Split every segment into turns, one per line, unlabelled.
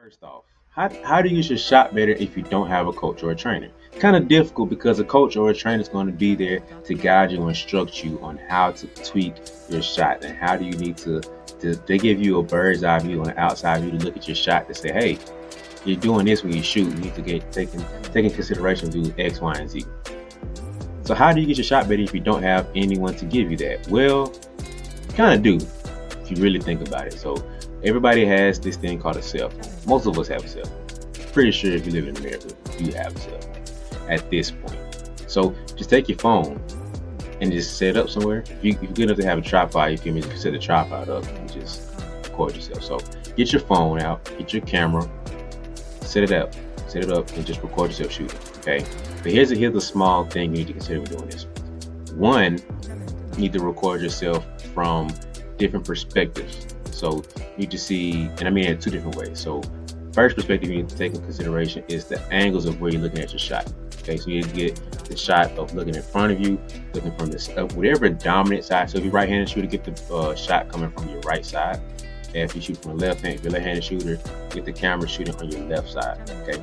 First off, how do you should shot better if you don't have a coach or a trainer? Kind of difficult because a coach or a trainer is going to be there to guide you and instruct you on how to tweak your shot and how do you need to they give you a bird's eye view on the outside view to look at your shot to say, hey, you're doing this when you shoot. You need to get taking consideration to do X, Y, and Z. So how do you get your shot better if you don't have anyone to give you that? Well, you kind of do if you really think about it. So everybody has this thing called a cell phone. Most of us have a cell phone. Pretty sure if you live in America, you have a cell phone at this point. So just take your phone and just set it up somewhere. If you're good enough to have a tripod, you can set the tripod up and just record yourself. So get your phone out, get your camera, set it up, and just record yourself shooting. Okay. But here's the small thing you need to consider when doing this. One, you need to record yourself from different perspectives. So you need to see, and I mean in two different ways. So first perspective you need to take into consideration is the angles of where you're looking at your shot. Okay, so you need to get the shot of looking in front of you, looking from this whatever dominant side. So if you're right-handed shooter, get the shot coming from your right side. And if you shoot from the left hand, if you're left-handed shooter, get the camera shooting on your left side. Okay,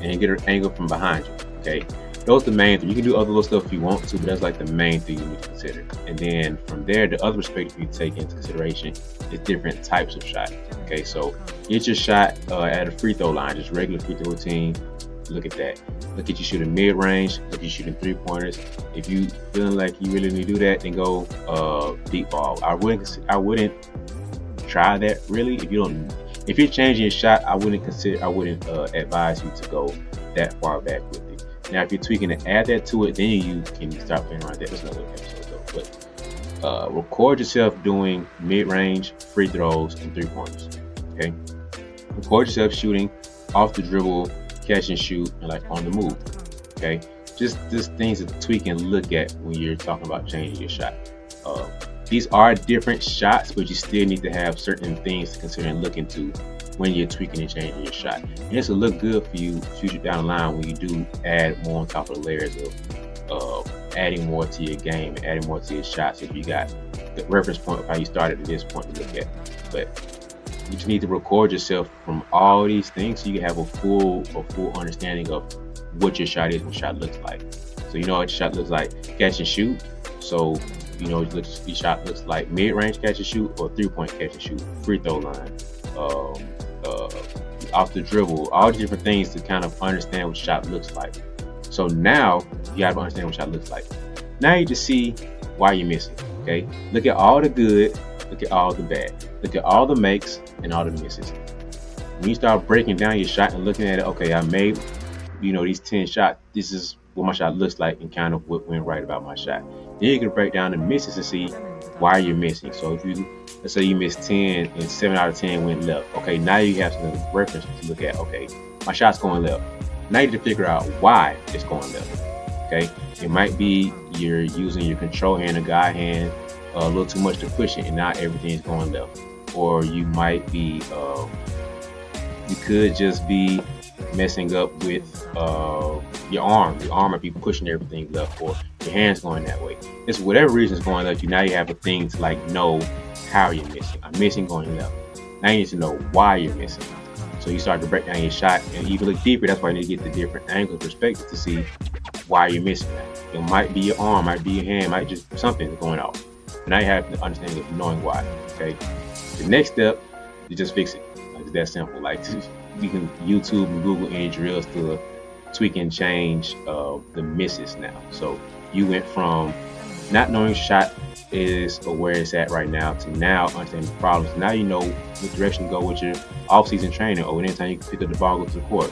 and you get an angle from behind you. Okay, those are the main three. You can do other little stuff if you want to, but that's like the main thing you need to consider. And then from there, the other perspective you take into consideration is different types of shot. Okay, so get your shot at a free throw line, just regular free throw routine. Look at that. Look at you shooting mid-range. Look at you shooting three-pointers. If you feeling like you really need to do that, then go deep ball. I wouldn't try that really. If you're changing your shot, I wouldn't advise you to go that far back with it. Now, if you're tweaking to add that to it, then you can start playing around that. That's another episode though. But record yourself doing mid-range, free throws, and three-pointers. Okay. Record yourself shooting off the dribble, catch and shoot, and like on the move. Okay. Just things to tweak and look at when you're talking about changing your shot. These are different shots, but you still need to have certain things to consider and look into when you're tweaking and changing your shot. And this will look good for you future down the line when you do add more on top of the layers of adding more to your game and adding more to your shots if you got the reference point of how you started at this point to look at. But you just need to record yourself from all these things so you can have a full understanding of what your shot is, what your shot looks like. So you know what your shot looks like, catch and shoot. So you know your shot looks like mid-range catch and shoot or three-point catch and shoot, free throw line, off the dribble, all the different things to kind of understand what shot looks like. So now you got to understand what shot looks like. Now you just see why you're missing. Okay, look at all the good, look at all the bad, look at all the makes and all the misses. When you start breaking down your shot and looking at it, okay, I made these 10 shots. This is what my shot looks like and kind of what went right about my shot. Then you can break down the misses and see why you're missing. So if let's say you missed 10 and 7 out of 10 went left. Okay, now you have some reference to look at. Okay, my shot's going left. Now you need to figure out why it's going left. Okay, it might be you're using your control hand or guide hand a little too much to push it, and now everything's going left. Or you might be, you could just be messing up with your arm. Your arm might be pushing everything left, or your hand's going that way. It's whatever reason is going left. Now you have a thing to like know how you're missing. I'm missing going left. Now you need to know why you're missing. So you start to break down your shot and even look deeper. That's why you need to get the different angle perspective to see why you're missing that. It might be your arm, might be your hand, might just something going off. But now you have the understanding of knowing why. Okay. The next step is just fix it. Like it's that simple. Like you can YouTube and Google any drills to tweak and change the misses now. So you went from not knowing shot is or where it's at right now to now understanding the problems. Now you know what direction to go with your off-season training or anytime you can pick up the ball, go to the court.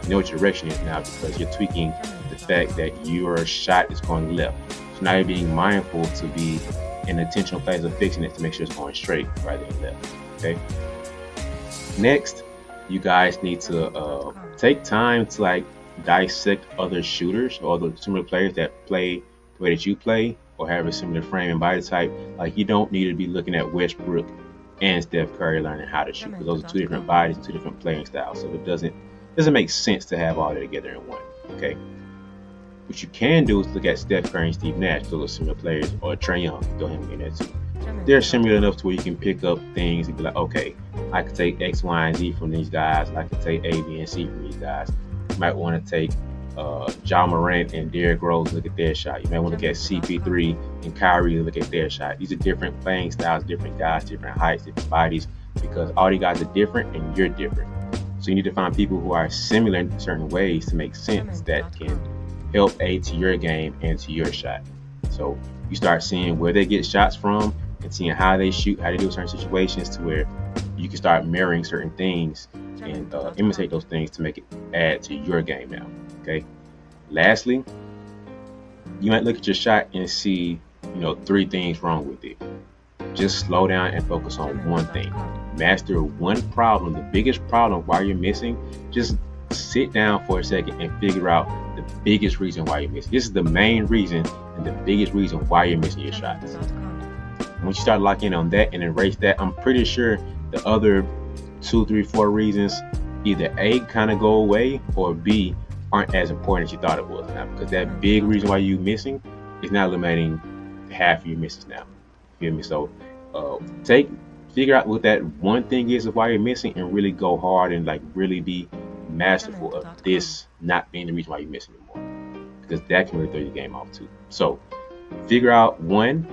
You know what your direction is now because you're tweaking the fact that your shot is going left. So now you're being mindful to be in intentional place of fixing it to make sure it's going straight rather than left. Okay. Next, you guys need to take time to like dissect other shooters or other similar players that play the way that you play or have a similar frame and body type. Like you don't need to be looking at Westbrook and Steph Curry learning how to shoot because those are two different bodies, two different playing styles. So it doesn't make sense to have all that together in one. Okay. What you can do is look at Steph Curry and Steve Nash, those are similar players, or Trae Young, throw him in there too. they're similar enough to where you can pick up things and be like, okay, I could take X, Y, and Z from these guys. I could take A, B, and C from these guys. You might want to take John Morant and Derrick Rose, look at their shot. You might want to look at CP3 and Kyrie, look at their shot. These are different playing styles, different guys, different heights, different bodies, because all these guys are different and you're different. So you need to find people who are similar in certain ways to make sense that can help aid to your game and to your shot. So you start seeing where they get shots from and seeing how they shoot, how they do certain situations, to where you can start mirroring certain things and imitate those things to make it add to your game now. Okay. Lastly, you might look at your shot and see, 3 things wrong with it. Just slow down and focus on one thing. Master one problem, the biggest problem why you're missing. Just sit down for a second and figure out the biggest reason why you're missing. This is the main reason and the biggest reason why you're missing your shots. Once you start locking in on that and erase that, I'm pretty sure the other 2, 3, 4 reasons either A, kind of go away, or B, aren't as important as you thought it was now, because that big reason why you're missing is now eliminating half of your misses now. You feel me? So figure out what that one thing is of why you're missing, and really go hard and really be masterful of this not being the reason why you're missing anymore, because that can really throw your game off too. So figure out, one,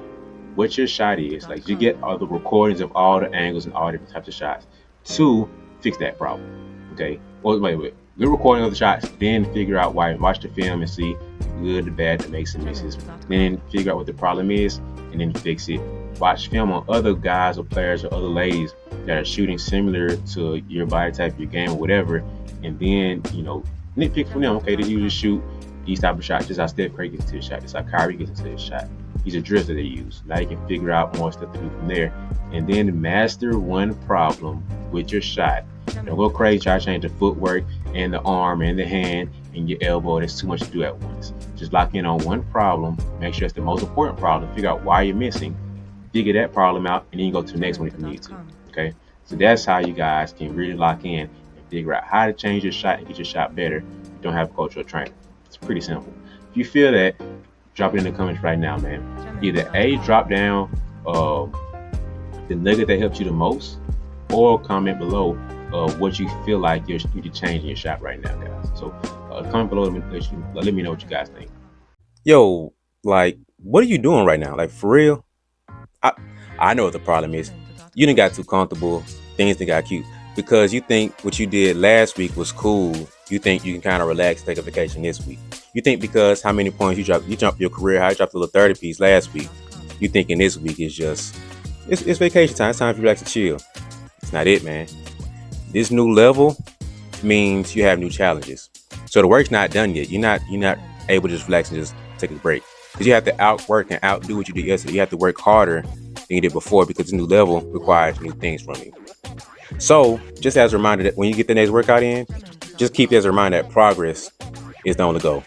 what your shot is. You get all the recordings of all the angles and all different types of shots. 2, fix that problem. Okay. Well, wait. Good recording of the shots, then figure out why. Watch the film and see the good, the bad, the makes and misses. Then figure out what the problem is, and then fix it. Watch film on other guys or players or other ladies that are shooting similar to your body type, your game, or whatever, and then nitpick from them. Okay, they usually shoot these type of shots. Just how Steph Curry gets into his shot. Just how Kyrie gets into his shot. These are drills that they use. Now you can figure out more stuff to do from there, and then master one problem with your shot. Don't go crazy, try to change the footwork and the arm and the hand and your elbow. There's too much to do at once. Just lock in on one problem. Make sure it's the most important problem. Figure out why you're missing. Figure that problem out, and then you go to the next one if you need to. Okay? So that's how you guys can really lock in and figure out how to change your shot and get your shot better if you don't have a coach or a trainer. It's pretty simple. If you feel that, drop it in the comments right now, man. Either A, drop down the nugget that helps you the most, or comment below what you feel like you need to change in your shot right now, guys. So comment below and let me know what you guys think. Yo, what are you doing right now? For real? I know what the problem is. You done got too comfortable. Things done got cute. Because you think what you did last week was cool. You think you can kind of relax, take a vacation this week. You think because how many points you jumped your career high, you dropped a little 30 piece last week. You thinking this week is just, it's vacation time. It's time for you to relax and chill. It's not it, man. This new level means you have new challenges. So the work's not done yet. You're not able to just relax and just take a break. Because you have to outwork and outdo what you did yesterday. You have to work harder than you did before, because the new level requires new things from you. So just as a reminder that when you get the next workout in, just keep as a reminder that progress is the only goal.